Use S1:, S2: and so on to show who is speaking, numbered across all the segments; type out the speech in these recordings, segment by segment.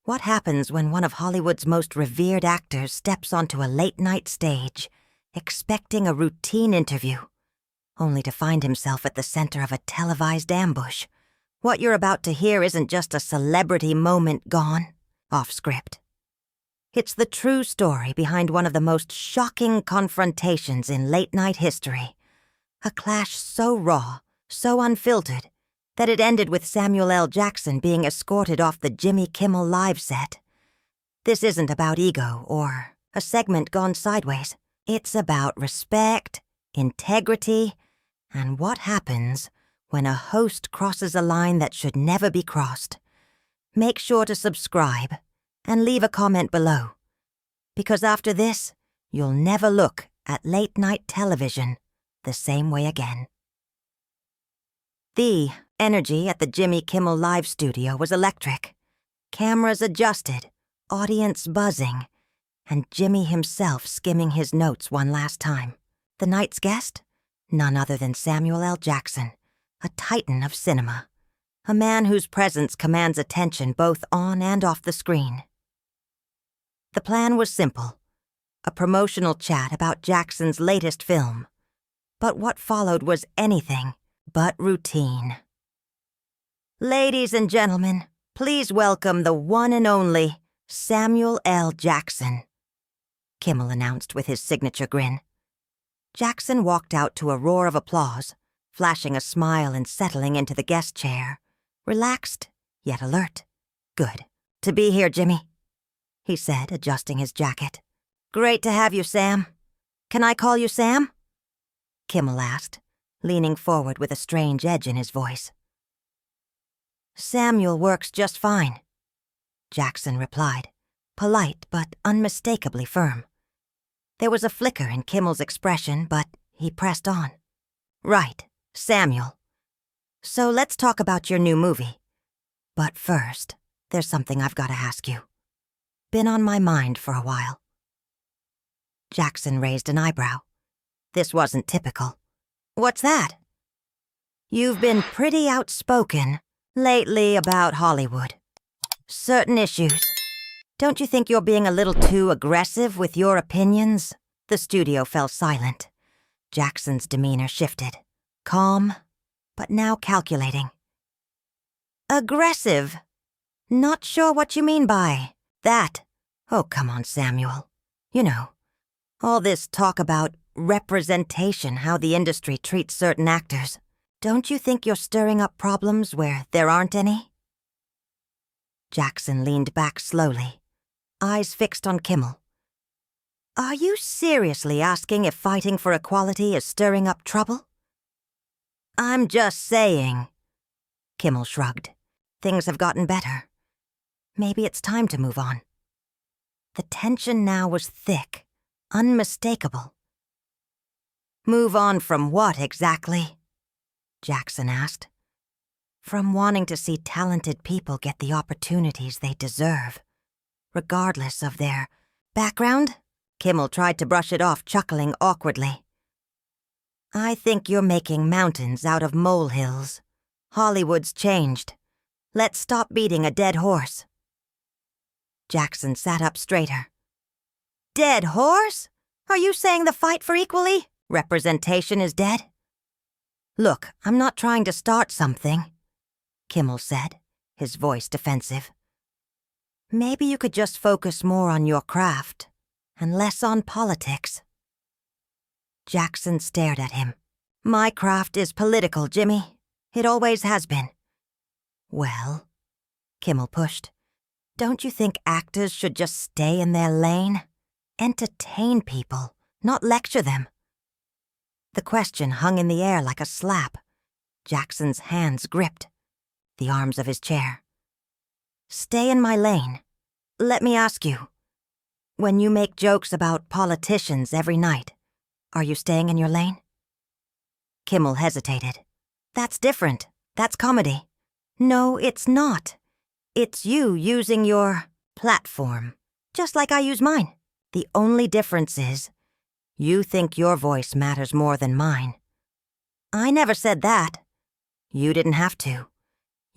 S1: What happens when one of Hollywood's most revered actors steps onto a late-night stage, expecting a routine interview, only to find himself at the center of a televised ambush? What you're about to hear isn't just a celebrity moment gone off script. It's the true story behind one of the most shocking confrontations in late-night history. A clash so raw, so unfiltered, that it ended with Samuel L. Jackson being escorted off the Jimmy Kimmel live set. This isn't about ego or a segment gone sideways. It's about respect, integrity, and what happens when a host crosses a line that should never be crossed. Make sure to subscribe and leave a comment below, because after this, you'll never look at late-night television the same way again. The energy at the Jimmy Kimmel live studio was electric. Cameras adjusted, audience buzzing, and Jimmy himself skimming his notes one last time. The night's guest? None other than Samuel L. Jackson, a titan of cinema, a man whose presence commands attention both on and off the screen. The plan was simple, a promotional chat about Jackson's latest film. But what followed was anything but routine. Ladies and gentlemen, please welcome the one and only Samuel L. Jackson, Kimmel announced with his signature grin. Jackson walked out to a roar of applause, flashing a smile and settling into the guest chair, relaxed yet alert. "Good to be here, Jimmy," he said, adjusting his jacket. "Great to have you, Sam. Can I call you Sam?" Kimmel asked, leaning forward with a strange edge in his voice. "Samuel works just fine," Jackson replied, polite but unmistakably firm. There was a flicker in Kimmel's expression, but he pressed on. "Right, Samuel. So let's talk about your new movie. But first, there's something I've got to ask you. Been on my mind for a while." Jackson raised an eyebrow. This wasn't typical. "What's that?" "You've been pretty outspoken lately about Hollywood. Certain issues. Don't you think you're being a little too aggressive with your opinions?" The studio fell silent. Jackson's demeanor shifted. Calm, but now calculating. "Aggressive? Not sure what you mean by that." "Oh, come on, Samuel. You know, all this talk about representation, how the industry treats certain actors. Don't you think you're stirring up problems where there aren't any?" Jackson leaned back slowly, eyes fixed on Kimmel. "Are you seriously asking if fighting for equality is stirring up trouble?" "I'm just saying." Kimmel shrugged. Things have gotten better. Maybe it's time to move on. The tension now was thick, unmistakable. "Move on from what exactly?" Jackson asked. "From wanting to see talented people get the opportunities they deserve, regardless of their background?" Kimmel tried to brush it off, chuckling awkwardly. "I think you're making mountains out of molehills. Hollywood's changed. Let's stop beating a dead horse." Jackson sat up straighter. "Dead horse? Are you saying the fight for equally representation is dead?" "Look, I'm not trying to start something," Kimmel said, his voice defensive. "Maybe you could just focus more on your craft and less on politics." Jackson stared at him. "My craft is political, Jimmy. It always has been." "Well," Kimmel pushed, "don't you think actors should just stay in their lane? Entertain people, not lecture them." The question hung in the air like a slap. Jackson's hands gripped the arms of his chair. "Stay in my lane. Let me ask you, when you make jokes about politicians every night, are you staying in your lane?" Kimmel hesitated. "That's different. That's comedy." "No, it's not. It's you using your platform, just like I use mine. The only difference is, you think your voice matters more than mine." "I never said that." "You didn't have to.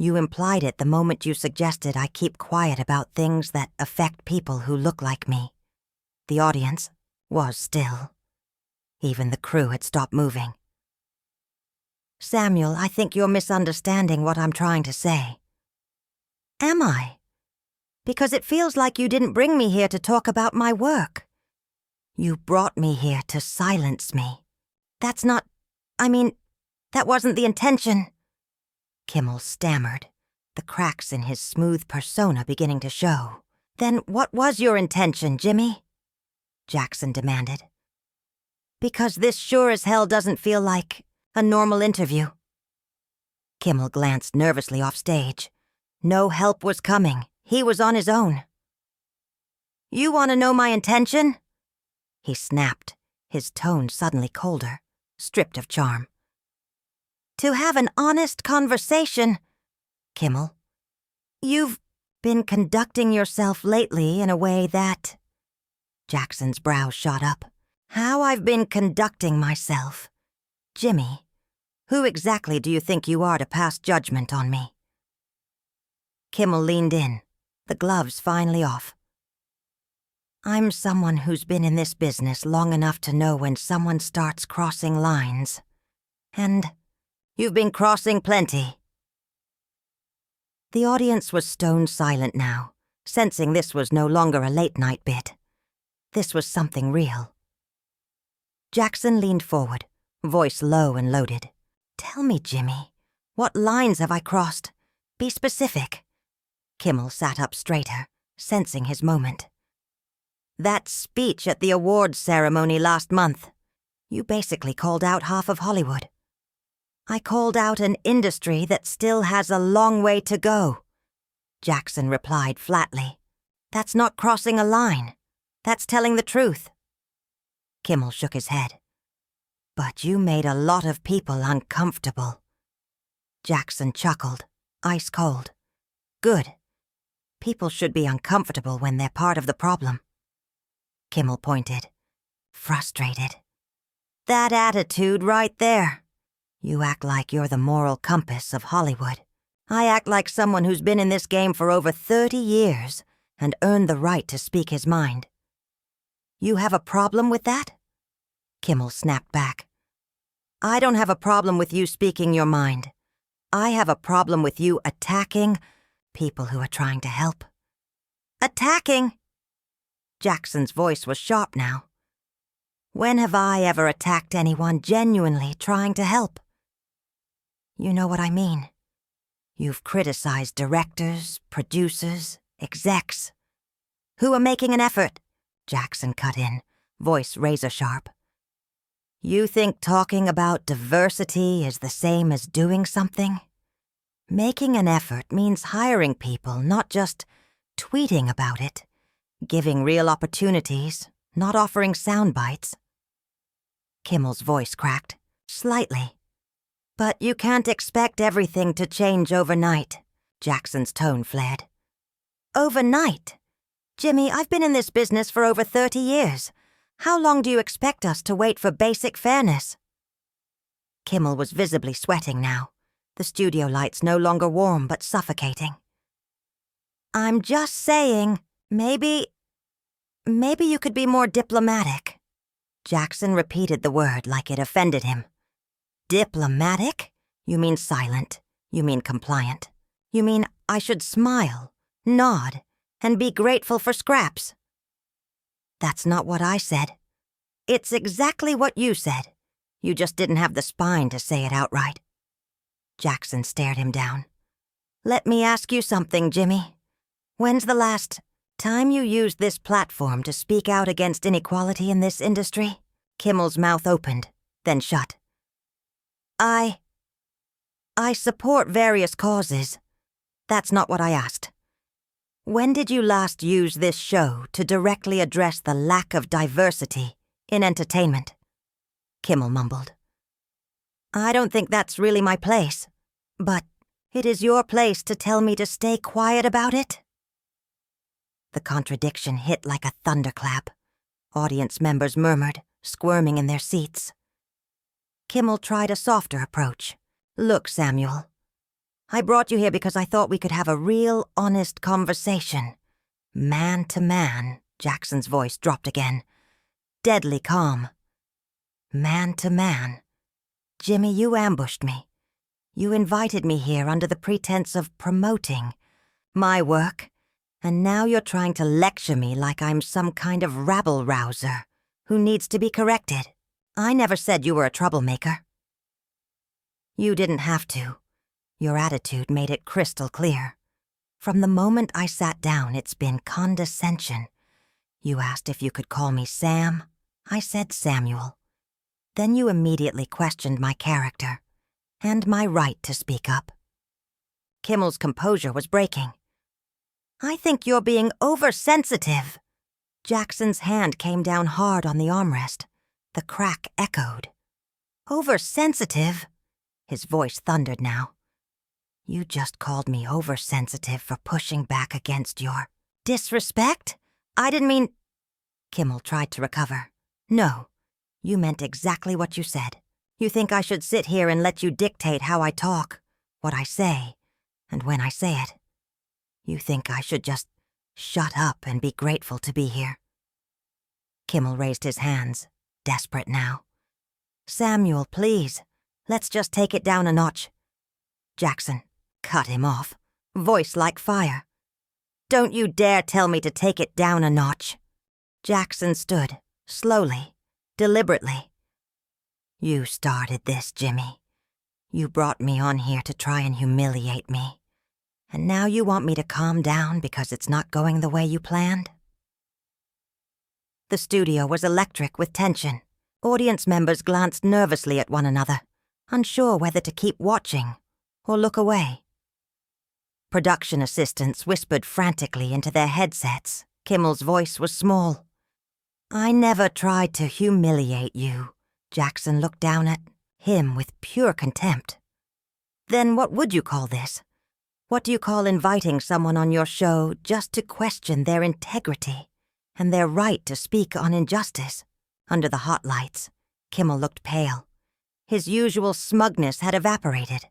S1: You implied it the moment you suggested I keep quiet about things that affect people who look like me. The audience was still. Even the crew had stopped moving. Samuel, I think you're misunderstanding what I'm trying to say. Am I? Because it feels like you didn't bring me here to talk about my work. You brought me here to silence me. That's not... that wasn't the intention. Kimmel stammered, the cracks in his smooth persona beginning to show. Then what was your intention, Jimmy? Jackson demanded. Because this sure as hell doesn't feel like a normal interview. Kimmel glanced nervously off stage. No help was coming. He was on his own. You want to know my intention? He snapped, his tone suddenly colder, stripped of charm. To have an honest conversation, Kimmel. You've been conducting yourself lately in a way that... Jackson's brows shot up. How I've been conducting myself. Jimmy, who exactly do you think you are to pass judgment on me? Kimmel leaned in, the gloves finally off. I'm someone who's been in this business long enough to know when someone starts crossing lines. And you've been crossing plenty. The audience was stone silent now, sensing this was no longer a late-night bit. This was something real. Jackson leaned forward, voice low and loaded. Tell me, Jimmy, what lines have I crossed? Be specific. Kimmel sat up straighter, sensing his moment. That speech at the awards ceremony last month. You basically called out half of Hollywood. I called out an industry that still has a long way to go. Jackson replied flatly. That's not crossing a line. That's telling the truth. Kimmel shook his head. But you made a lot of people uncomfortable. Jackson chuckled, ice cold. Good. People should be uncomfortable when they're part of the problem. Kimmel pointed, frustrated. That attitude right there. You act like you're the moral compass of Hollywood. I act like someone who's been in this game for over 30 years and earned the right to speak his mind. You have a problem with that? Kimmel snapped back. I don't have a problem with you speaking your mind. I have a problem with you attacking people who are trying to help. Attacking? Jackson's voice was sharp now. When have I ever attacked anyone genuinely trying to help? You know what I mean. You've criticized directors, producers, execs. Who are making an effort, Jackson cut in, voice razor-sharp. You think talking about diversity is the same as doing something? Making an effort means hiring people, not just tweeting about it, giving real opportunities, not offering sound bites. Kimmel's voice cracked, slightly. But you can't expect everything to change overnight, Jackson's tone flared. Overnight? Jimmy, I've been in this business for over 30 years. How long do you expect us to wait for basic fairness? Kimmel was visibly sweating now, the studio lights no longer warm but suffocating. I'm just saying, maybe you could be more diplomatic. Jackson repeated the word like it offended him. Diplomatic? You mean silent. You mean compliant. You mean I should smile, nod, and be grateful for scraps. That's not what I said. It's exactly what you said. You just didn't have the spine to say it outright. Jackson stared him down. Let me ask you something, Jimmy. When's the last time you used this platform to speak out against inequality in this industry? Kimmel's mouth opened, then shut. I support various causes. That's not what I asked. When did you last use this show to directly address the lack of diversity in entertainment? Kimmel mumbled. I don't think that's really my place, but it is your place to tell me to stay quiet about it? The contradiction hit like a thunderclap. Audience members murmured, squirming in their seats. Kimmel tried a softer approach. Look, Samuel, I brought you here because I thought we could have a real, honest conversation. Man to man, Jackson's voice dropped again. Deadly calm. Man to man. Jimmy, you ambushed me. You invited me here under the pretense of promoting my work, and now you're trying to lecture me like I'm some kind of rabble-rouser who needs to be corrected. I never said you were a troublemaker. You didn't have to. Your attitude made it crystal clear. From the moment I sat down, it's been condescension. You asked if you could call me Sam. I said Samuel. Then you immediately questioned my character and my right to speak up. Kimmel's composure was breaking. I think you're being oversensitive. Jackson's hand came down hard on the armrest. The crack echoed. Oversensitive? His voice thundered now. You just called me oversensitive for pushing back against your disrespect? I didn't mean... Kimmel tried to recover. No, you meant exactly what you said. You think I should sit here and let you dictate how I talk, what I say, and when I say it. You think I should just shut up and be grateful to be here. Kimmel raised his hands, desperate now. Samuel, please, let's just take it down a notch. Jackson cut him off, voice like fire. Don't you dare tell me to take it down a notch. Jackson stood, slowly, deliberately. You started this, Jimmy. You brought me on here to try and humiliate me. And now you want me to calm down because it's not going the way you planned? The studio was electric with tension. Audience members glanced nervously at one another, unsure whether to keep watching or look away. Production assistants whispered frantically into their headsets. Kimmel's voice was small. I never tried to humiliate you. Jackson looked down at him with pure contempt. Then what would you call this? What do you call inviting someone on your show just to question their integrity and their right to speak on injustice? Under the hot lights, Kimmel looked pale. His usual smugness had evaporated.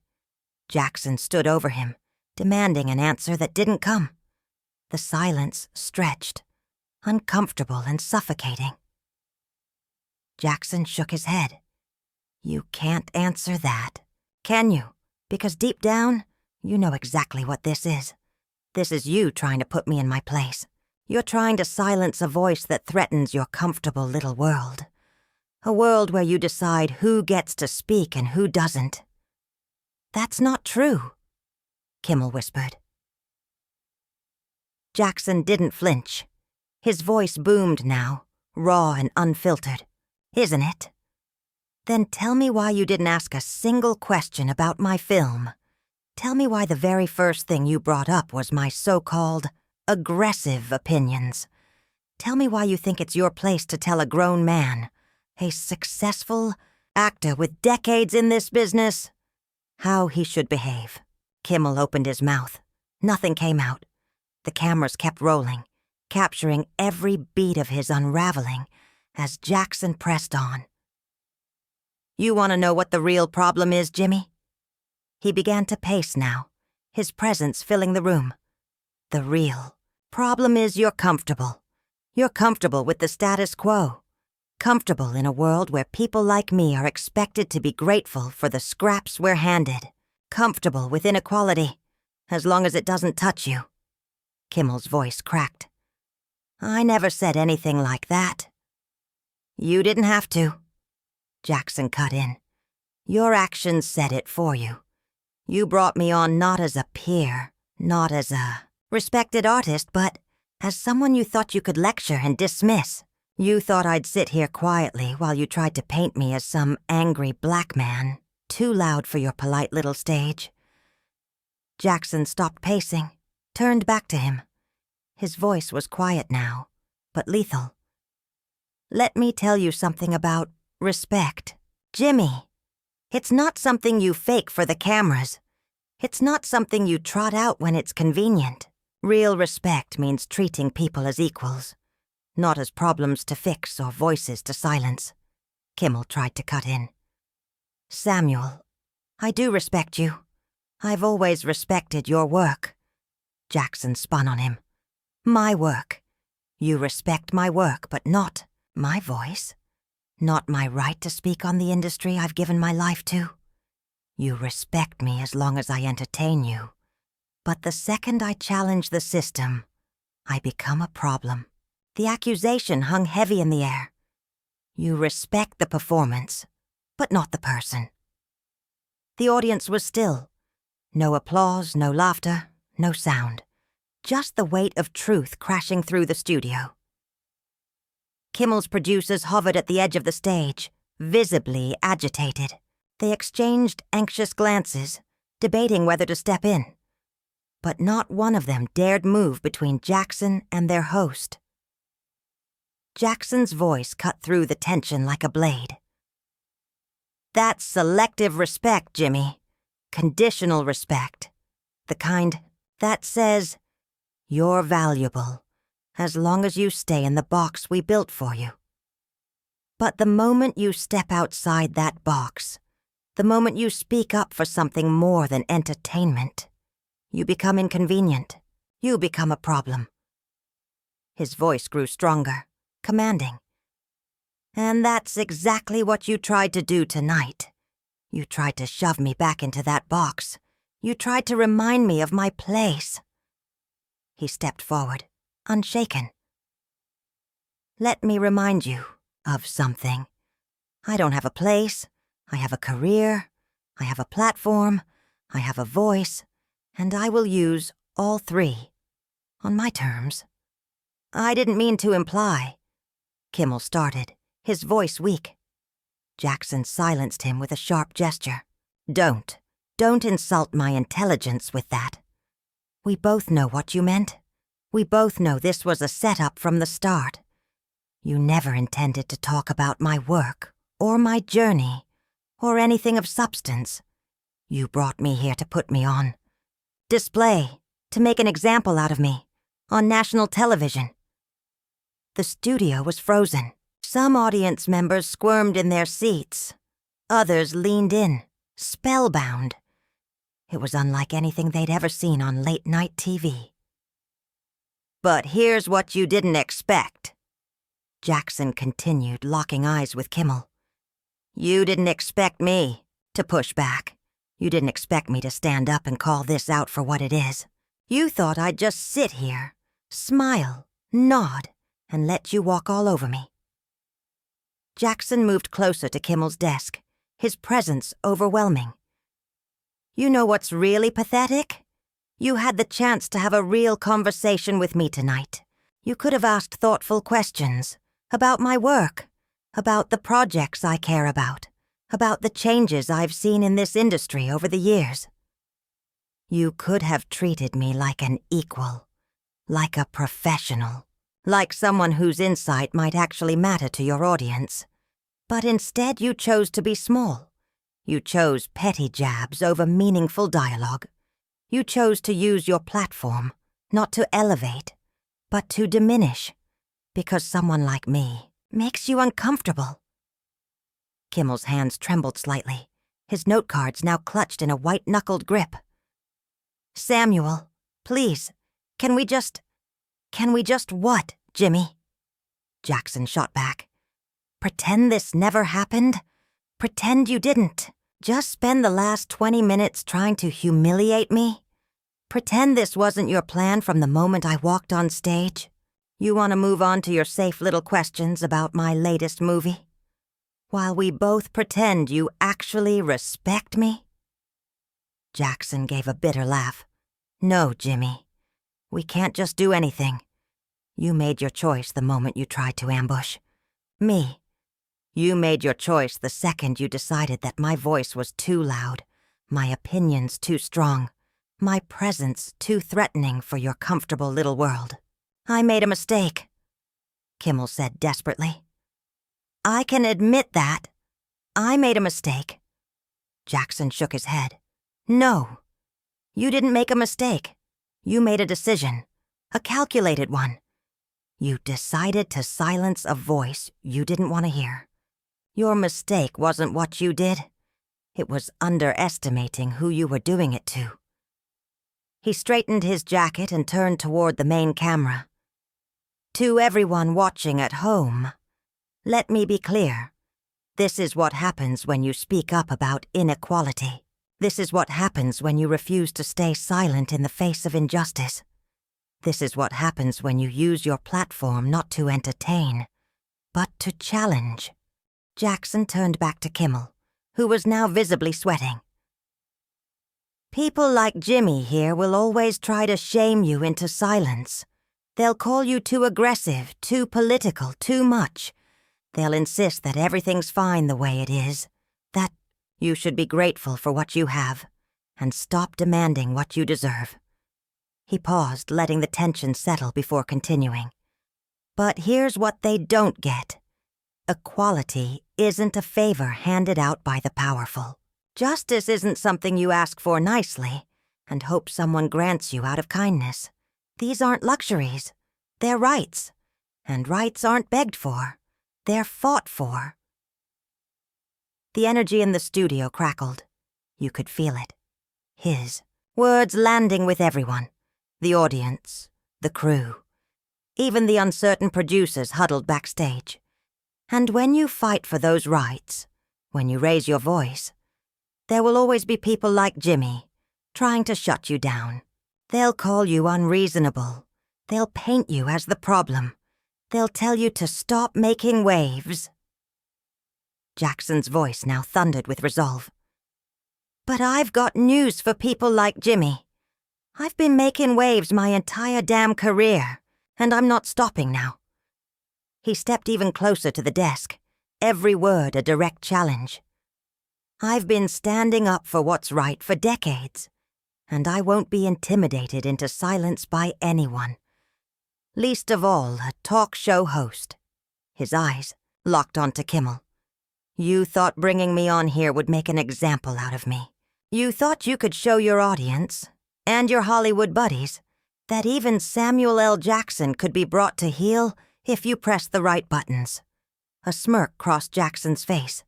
S1: Jackson stood over him, demanding an answer that didn't come. The silence stretched, uncomfortable and suffocating. Jackson shook his head. You can't answer that, can you? Because deep down, you know exactly what this is. This is you trying to put me in my place. You're trying to silence a voice that threatens your comfortable little world. A world where you decide who gets to speak and who doesn't. That's not true, Kimmel whispered. Jackson didn't flinch. His voice boomed now, raw and unfiltered. Isn't it? Then tell me why you didn't ask a single question about my film. Tell me why the very first thing you brought up was my so-called aggressive opinions. Tell me why you think it's your place to tell a grown man, a successful actor with decades in this business, how he should behave. Kimmel opened his mouth. Nothing came out. The cameras kept rolling, capturing every beat of his unraveling as Jackson pressed on. You want to know what the real problem is, Jimmy? He began to pace now, his presence filling the room. The real problem is you're comfortable. You're comfortable with the status quo. Comfortable in a world where people like me are expected to be grateful for the scraps we're handed. Comfortable with inequality, as long as it doesn't touch you. Kimmel's voice cracked. I never said anything like that. You didn't have to. Jackson cut in. Your actions said it for you. You brought me on not as a peer, not as a respected artist, but as someone you thought you could lecture and dismiss. You thought I'd sit here quietly while you tried to paint me as some angry black man, too loud for your polite little stage. Jackson stopped pacing, turned back to him. His voice was quiet now, but lethal. Let me tell you something about respect. Jimmy, it's not something you fake for the cameras. It's not something you trot out when it's convenient. Real respect means treating people as equals, not as problems to fix or voices to silence. Kimmel tried to cut in. Samuel, I do respect you. I've always respected your work. Jackson spun on him. My work. You respect my work, but not my voice. Not my right to speak on the industry I've given my life to. You respect me as long as I entertain you. But the second I challenge the system, I become a problem. The accusation hung heavy in the air. You respect the performance, but not the person. The audience was still. No applause, no laughter, no sound. Just the weight of truth crashing through the studio. Kimmel's producers hovered at the edge of the stage, visibly agitated. They exchanged anxious glances, debating whether to step in. But not one of them dared move between Jackson and their host. Jackson's voice cut through the tension like a blade. That's selective respect, Jimmy. Conditional respect. The kind that says, you're valuable, as long as you stay in the box we built for you. But the moment you step outside that box, the moment you speak up for something more than entertainment, you become inconvenient. You become a problem. His voice grew stronger, commanding. And that's exactly what you tried to do tonight. You tried to shove me back into that box. You tried to remind me of my place. He stepped forward, unshaken. Let me remind you of something. I don't have a place. I have a career. I have a platform. I have a voice. And I will use all three. On my terms. I didn't mean to imply. Kimmel started, his voice weak. Jackson silenced him with a sharp gesture. Don't insult my intelligence with that. We both know what you meant. We both know this was a setup from the start. You never intended to talk about my work, or my journey, or anything of substance. You brought me here to put me on display, to make an example out of me, on national television. The studio was frozen. Some audience members squirmed in their seats. Others leaned in, spellbound. It was unlike anything they'd ever seen on late-night TV. But here's what you didn't expect. Jackson continued, locking eyes with Kimmel. You didn't expect me to push back. You didn't expect me to stand up and call this out for what it is. You thought I'd just sit here, smile, nod, and let you walk all over me. Jackson moved closer to Kimmel's desk, his presence overwhelming. You know what's really pathetic? You had the chance to have a real conversation with me tonight. You could have asked thoughtful questions about my work, about the projects I care about the changes I've seen in this industry over the years. You could have treated me like an equal, like a professional, like someone whose insight might actually matter to your audience. But instead you chose to be small. You chose petty jabs over meaningful dialogue. You chose to use your platform, not to elevate, but to diminish, because someone like me makes you uncomfortable. Kimmel's hands trembled slightly, his note cards now clutched in a white-knuckled grip. Samuel, please, can we just what, Jimmy? Jackson shot back. Pretend this never happened? Pretend you didn't? Just spend the last 20 minutes trying to humiliate me? Pretend this wasn't your plan from the moment I walked on stage? You want to move on to your safe little questions about my latest movie? While we both pretend you actually respect me? Jackson gave a bitter laugh. No, Jimmy. We can't just do anything. You made your choice the moment you tried to ambush me. You made your choice the second you decided that my voice was too loud, my opinions too strong, my presence too threatening for your comfortable little world. I made a mistake, Kimmel said desperately. I can admit that. I made a mistake. Jackson shook his head. No. You didn't make a mistake. You made a decision. A calculated one. You decided to silence a voice you didn't want to hear. Your mistake wasn't what you did. It was underestimating who you were doing it to. He straightened his jacket and turned toward the main camera. To everyone watching at home, let me be clear. This is what happens when you speak up about inequality. This is what happens when you refuse to stay silent in the face of injustice. This is what happens when you use your platform not to entertain, but to challenge. Jackson turned back to Kimmel, who was now visibly sweating. People like Jimmy here will always try to shame you into silence. They'll call you too aggressive, too political, too much. They'll insist that everything's fine the way it is, that you should be grateful for what you have, and stop demanding what you deserve. He paused, letting the tension settle before continuing. But here's what they don't get. Equality isn't a favor handed out by the powerful. Justice isn't something you ask for nicely and hope someone grants you out of kindness. These aren't luxuries. They're rights. And rights aren't begged for. They're fought for. The energy in the studio crackled. You could feel it. His words landing with everyone. The audience, the crew, even the uncertain producers huddled backstage. And when you fight for those rights, when you raise your voice, there will always be people like Jimmy, trying to shut you down. They'll call you unreasonable. They'll paint you as the problem. They'll tell you to stop making waves. Jackson's voice now thundered with resolve. But I've got news for people like Jimmy. I've been making waves my entire damn career, and I'm not stopping now. He stepped even closer to the desk, every word a direct challenge. I've been standing up for what's right for decades, and I won't be intimidated into silence by anyone. Least of all, a talk show host. His eyes locked onto Kimmel. You thought bringing me on here would make an example out of me. You thought you could show your audience, and your Hollywood buddies, that even Samuel L. Jackson could be brought to heel if you pressed the right buttons. A smirk crossed Jackson's face.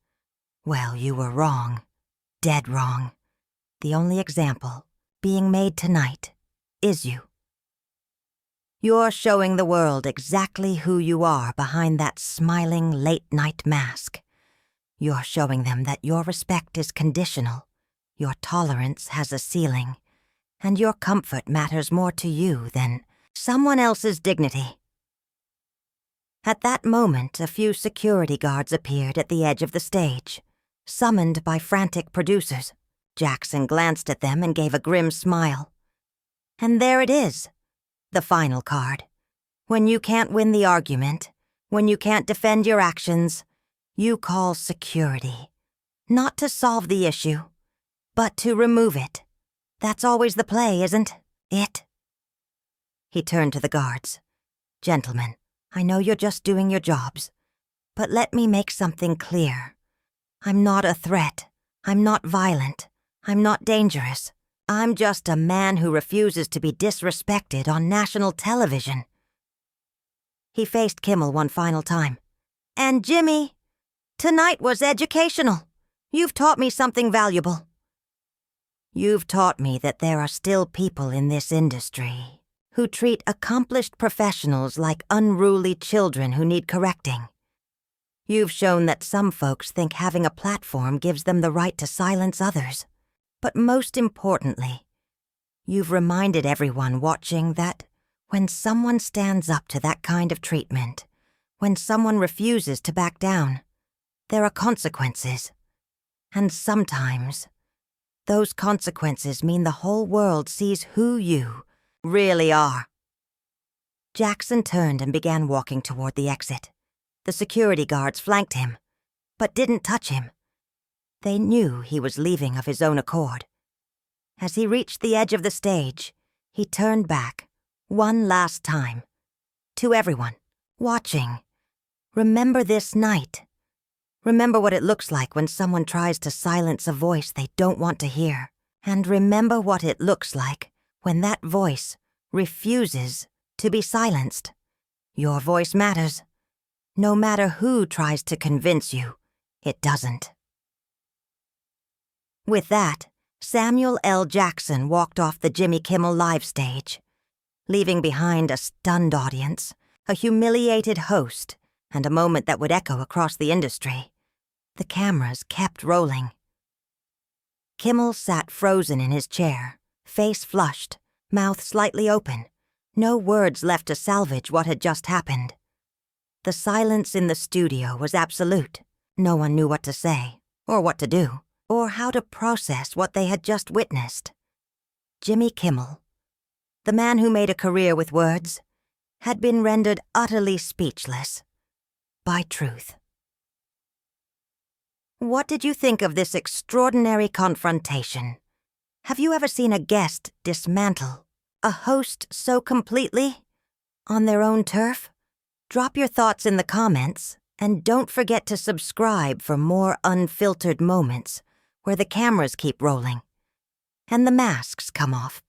S1: Well, you were wrong. Dead wrong. The only example being made tonight is you. You're showing the world exactly who you are behind that smiling late-night mask. You're showing them that your respect is conditional, your tolerance has a ceiling, and your comfort matters more to you than someone else's dignity. At that moment, a few security guards appeared at the edge of the stage, summoned by frantic producers. Jackson glanced at them and gave a grim smile. And there it is, the final card. When you can't win the argument, when you can't defend your actions, you call security. Not to solve the issue, but to remove it. That's always the play, isn't it? He turned to the guards. Gentlemen, I know you're just doing your jobs, but let me make something clear. I'm not a threat. I'm not violent. I'm not dangerous. I'm just a man who refuses to be disrespected on national television. He faced Kimmel one final time. And Jimmy, tonight was educational. You've taught me something valuable. You've taught me that there are still people in this industry who treat accomplished professionals like unruly children who need correcting. You've shown that some folks think having a platform gives them the right to silence others. But most importantly, you've reminded everyone watching that when someone stands up to that kind of treatment, when someone refuses to back down, there are consequences. And sometimes, those consequences mean the whole world sees who you really are. Jackson turned and began walking toward the exit. The security guards flanked him, but didn't touch him. They knew he was leaving of his own accord. As he reached the edge of the stage, he turned back, one last time. To everyone, watching, remember this night. Remember what it looks like when someone tries to silence a voice they don't want to hear. And remember what it looks like when that voice refuses to be silenced. Your voice matters. No matter who tries to convince you, it doesn't. With that, Samuel L. Jackson walked off the Jimmy Kimmel live stage, leaving behind a stunned audience, a humiliated host, and a moment that would echo across the industry. The cameras kept rolling. Kimmel sat frozen in his chair, face flushed, mouth slightly open, no words left to salvage what had just happened. The silence in the studio was absolute. No one knew what to say, or what to do, or how to process what they had just witnessed. Jimmy Kimmel, the man who made a career with words, had been rendered utterly speechless by truth. What did you think of this extraordinary confrontation? Have you ever seen a guest dismantle a host so completely? On their own turf? Drop your thoughts in the comments, and don't forget to subscribe for more unfiltered moments where the cameras keep rolling and the masks come off